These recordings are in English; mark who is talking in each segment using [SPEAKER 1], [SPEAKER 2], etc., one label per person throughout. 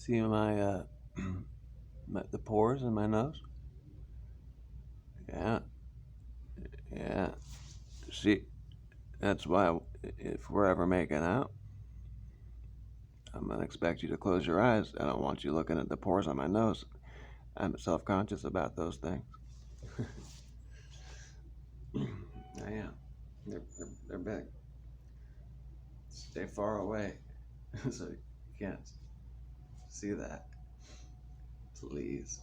[SPEAKER 1] See my the pores in my nose? Yeah, yeah. See, that's why if we're ever making out, I'm gonna expect you to close your eyes. I don't want you looking at the pores on my nose. I'm self-conscious about those things. I am. They're big. Stay far away, so you can't see that. Please.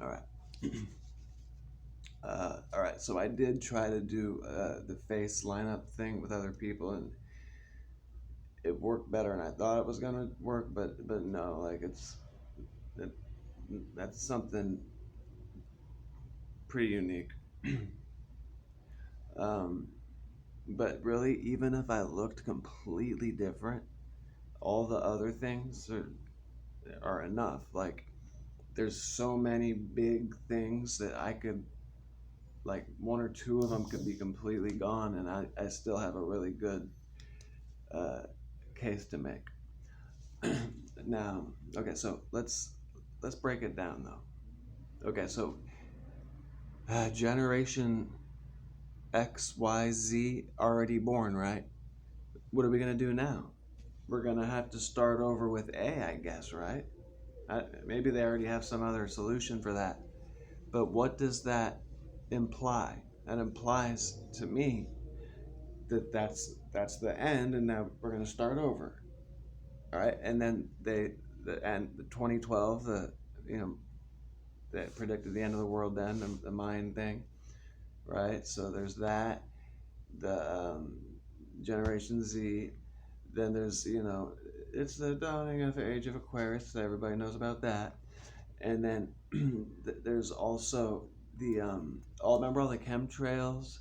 [SPEAKER 1] All right. All right. So I did try to do the face lineup thing with other people, and it worked better than I thought it was gonna work. But no, like it, that's something pretty unique. um, but really, even if I looked completely different, all the other things are enough. Like there's so many big things that I could, like one or two of them could be completely gone, and I still have a really good uh, case to make. Now, okay, so let's break it down though. Okay, so generation X, Y, Z already born, right? What are we gonna do now? We're gonna have to start over with A, I guess, right? Maybe they already have some other solution for that. But what does that imply? That implies to me that that's the end, and now we're gonna start over. All right, and then the 2012 you know they predicted the end of the world then the Mayan thing, right? So there's that the Generation Z. Then there's it's the dawning of the age of Aquarius. So everybody knows about that. And then there's also the all remember all the chemtrails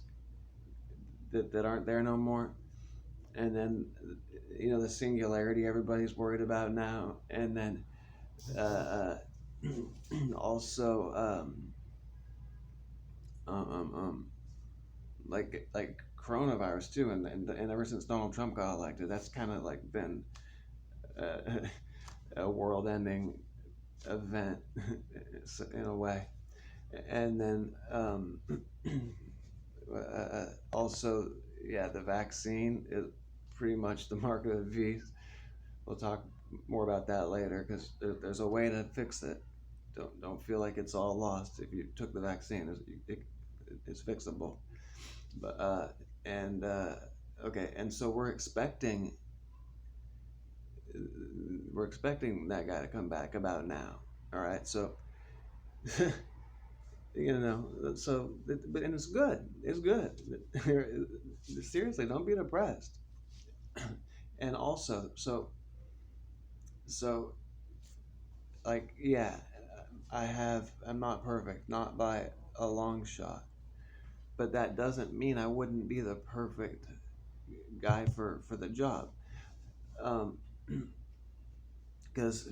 [SPEAKER 1] that aren't there no more. And then the singularity everybody's worried about now. And then uh, also um, um, um, like coronavirus too, and ever since Donald Trump got elected, that's kind of like been uh, a world-ending event in a way. And then also, yeah, the vaccine is pretty much the mark of the beast. We'll talk more about that later because there's a way to fix it. Don't feel like it's all lost if you took the vaccine. It's fixable. But and okay, and so we're expecting that guy to come back about now. All right, so but and it's good. It's good. Seriously, don't be depressed. And also, so like yeah, I'm not perfect, not by a long shot, but that doesn't mean I wouldn't be the perfect guy for the job. Um, because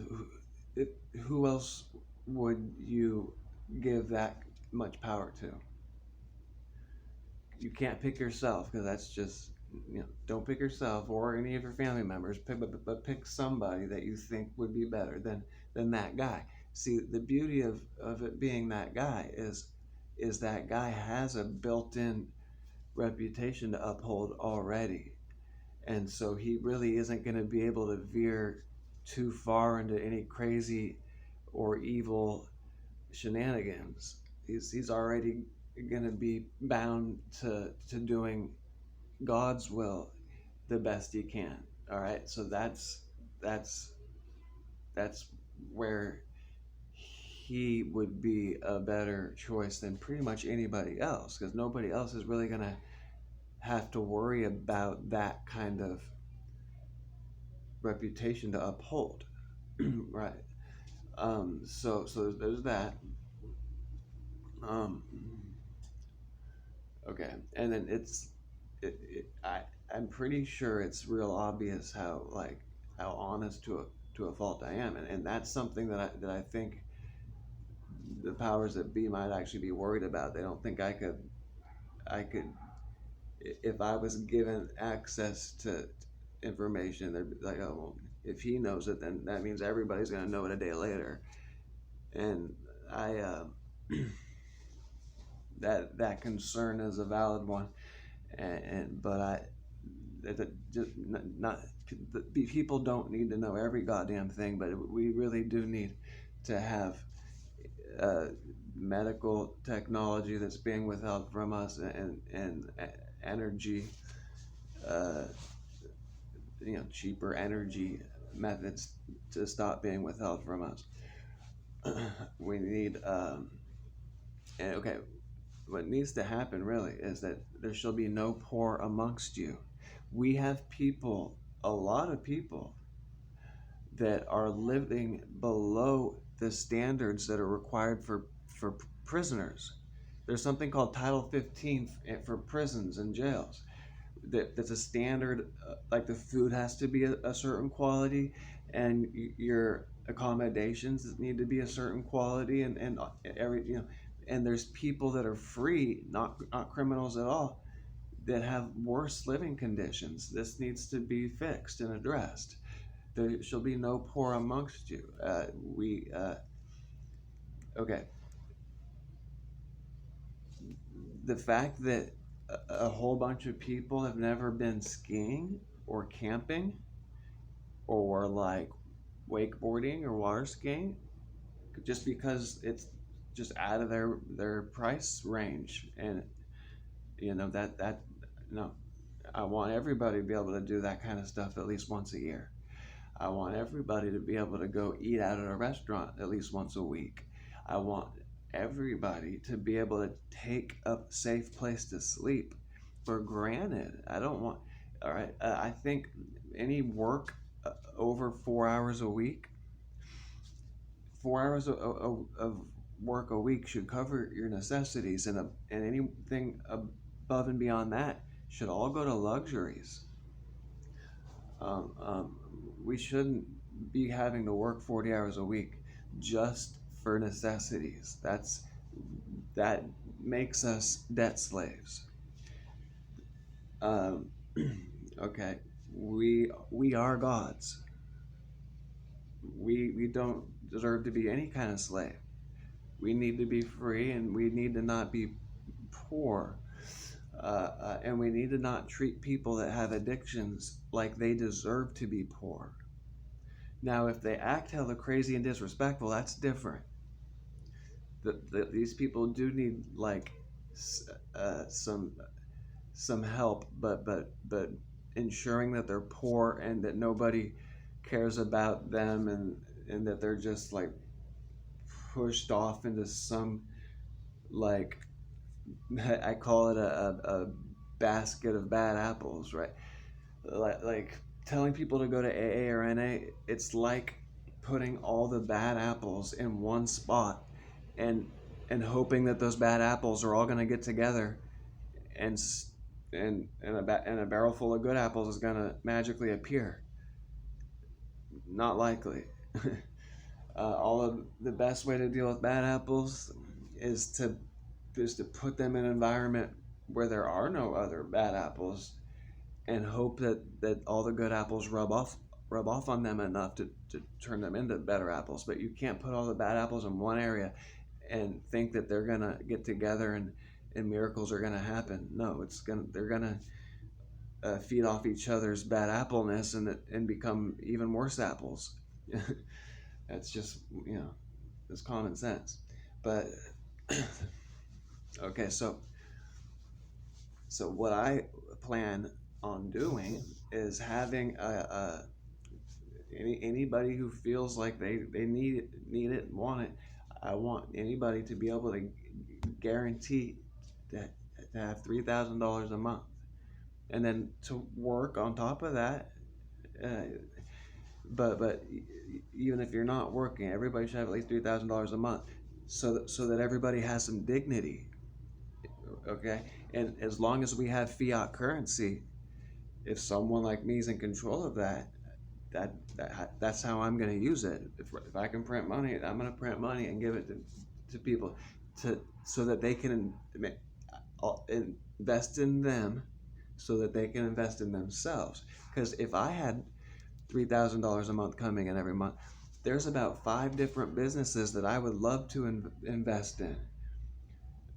[SPEAKER 1] who else would you give that much power to? You can't pick yourself because that's just don't pick yourself or any of your family members. But pick somebody that you think would be better than that guy. See, the beauty of it being that guy is that guy has a built-in reputation to uphold already, and so he really isn't going to be able to veer too far into any crazy or evil shenanigans. He's already going to be bound to doing God's will the best he can. All right, so that's that's where he would be a better choice than pretty much anybody else because nobody else is really going to have to worry about that kind of reputation to uphold. Right. So there's that. Um, okay, and then I'm pretty sure it's real obvious how honest to a fault I am, and that's something that I think the powers that be might actually be worried about. They don't think I could if I was given access to information. They'd be like, oh well, If he knows it, then that means everybody's going to know it a day later. And I that concern is a valid one, and but I just not the people don't need to know every goddamn thing, but we really do need to have uh, medical technology that's being withheld from us, and energy, uh, cheaper energy methods to stop being withheld from us. We need and okay, what needs to happen really is that there shall be no poor amongst you. We have people, a lot of people, that are living below the standards that are required for prisoners. There's something called Title 15 for prisons and jails. That's a standard, like the food has to be a certain quality, and your accommodations need to be a certain quality, and every and there's people that are free, not criminals at all, that have worse living conditions. This needs to be fixed and addressed. There shall be no poor amongst you. Okay. The fact that a whole bunch of people have never been skiing or camping or like wakeboarding or water skiing, just because it's just out of their price range, and that no, I want everybody to be able to do that kind of stuff at least once a year. I want everybody to be able to go eat out at a restaurant at least once a week. I want everybody to be able to take a safe place to sleep for granted. I don't want, all right, I think any work over 4 hours a week, 4 hours of work a week should cover your necessities, and anything above and beyond that should all go to luxuries. Um, um, we shouldn't be having to work 40 hours a week just for necessities. That makes us debt slaves. Um, okay, we are gods. We don't deserve to be any kind of slave. We need to be free, and we need to not be poor. And we need to not treat people that have addictions like they deserve to be poor. Now, if they act hella crazy and disrespectful, that's different. These people do need like some help, but ensuring that they're poor and that nobody cares about them, and that they're just like pushed off into some, like, I call it a basket of bad apples, right? Like telling people to go to AA or NA, it's like putting all the bad apples in one spot, and hoping that those bad apples are all going to get together, and a barrel full of good apples is going to magically appear. Not likely. All of the best way to deal with bad apples is to put them in an environment where there are no other bad apples, and hope that all the good apples rub off on them enough to turn them into better apples. But you can't put all the bad apples in one area and think that they're gonna get together, and miracles are gonna happen. No, they're gonna feed off each other's bad appleness, and become even worse apples. That's just it's common sense. But okay, so what I plan on doing is having anybody who feels like they need it, want it. I want anybody to be able to guarantee that to have $3,000 a month, and then to work on top of that. Uh, but even if you're not working, everybody should have at least $3,000 a month, so that everybody has some dignity. Okay, and as long as we have fiat currency, if someone like me is in control of that's how I'm going to use it. If I can print money, I'm going to print money and give it to people, so that they can invest in them, so that they can invest in themselves. Because if I had $3,000 a month coming in every month. There's about 5 different businesses that I would love to invest in,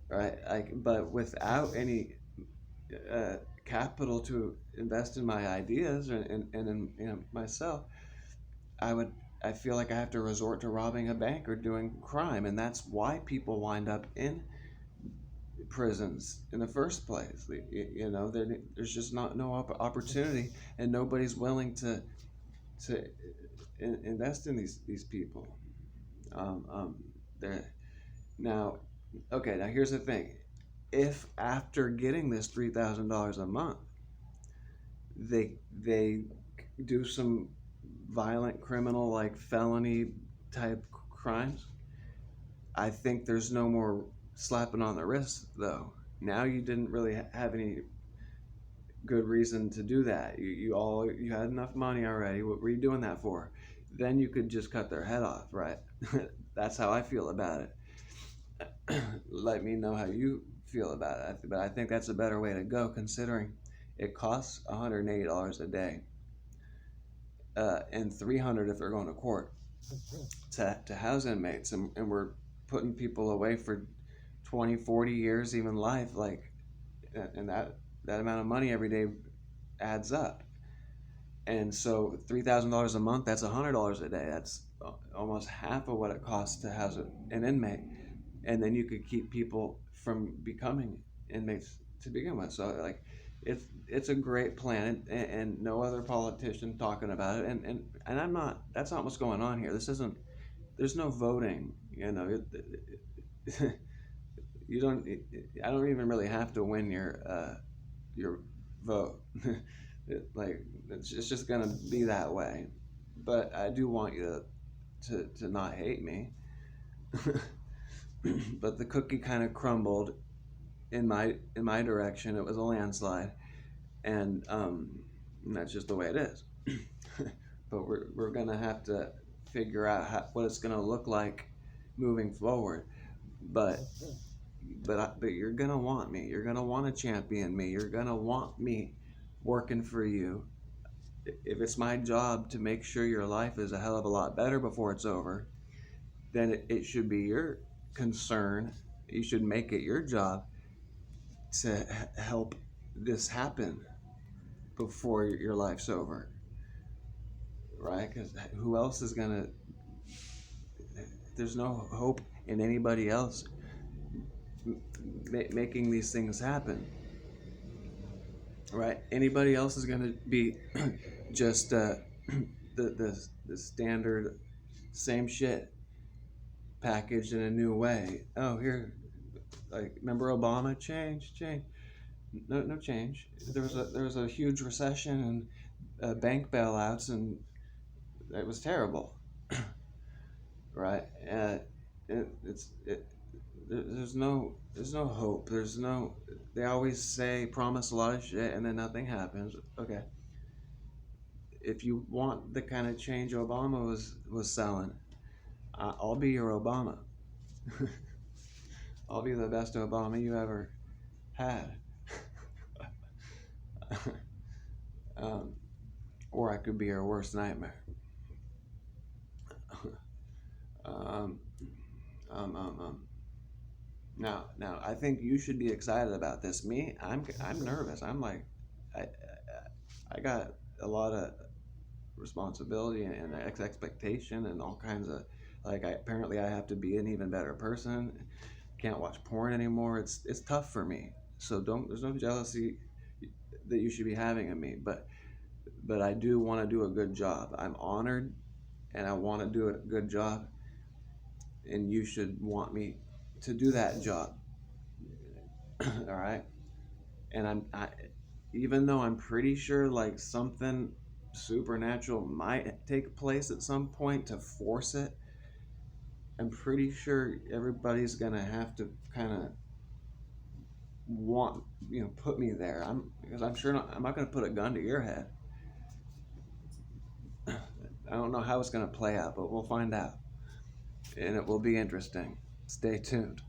[SPEAKER 1] right? But without any capital to invest in my ideas and in myself, I feel like I have to resort to robbing a bank or doing crime, and that's why people wind up in prisons in the first place. There's just no opportunity, and nobody's willing to invest in these people. They're now okay. Now here's the thing: if after getting this $3,000 a month, they do some violent criminal like felony type crimes, I think there's no more slapping on the wrist though. Now you didn't really have any good reason to do that. You had enough money already. What were you doing that for? Then you could just cut their head off, right? That's how I feel about it. Let me know how you feel about it. But I think that's a better way to go, considering it costs $180 a day, and $300 if they're going to court to house inmates, and we're putting people away for 20, 40 years, even life, and that amount of money every day adds up. And so $3,000 a month, that's $100 a day. That's almost half of what it costs to house an inmate. And then you could keep people from becoming inmates to begin with. So it's a great plan, and no other politician talking about it. And I'm not. That's not what's going on here. This isn't. There's no voting. You don't. I don't even really have to win your vote. It's just gonna be that way. But I do want you to not hate me. But the cookie kind of crumbled in my direction. It was a landslide, and that's just the way it is. But we're gonna have to figure out what it's gonna look like moving forward. But you're gonna want me. You're gonna want to champion me. You're gonna want me working for you. If it's my job to make sure your life is a hell of a lot better before it's over, then it should be your concern. You should make it your job to help this happen before your life's over, right? Because who else is gonna? There's no hope in anybody else making these things happen, right? Anybody else is gonna be just the standard same shit packaged in a new way. Oh, here, remember Obama? Change. No change. There was a huge recession and bank bailouts, and it was terrible, right? There's no hope. They always promise a lot of shit, and then nothing happens. Okay. If you want the kind of change Obama was selling, I'll be your Obama. I'll be the best Obama you ever had. Or I could be your worst nightmare. Now, I think you should be excited about this. Me, I'm nervous. I'm like, I got a lot of responsibility and expectation and all kinds of apparently I have to be an even better person. Can't watch porn anymore. It's tough for me. So there's no jealousy that you should be having of me, but I do want to do a good job. I'm honored, and I want to do a good job, and you should want me to do that job. All right. And even though I'm pretty sure something supernatural might take place at some point to force it, I'm pretty sure everybody's gonna have to kind of put me there. Because I'm sure I'm not gonna put a gun to your head. I don't know how it's gonna play out, but we'll find out, and it will be interesting. Stay tuned.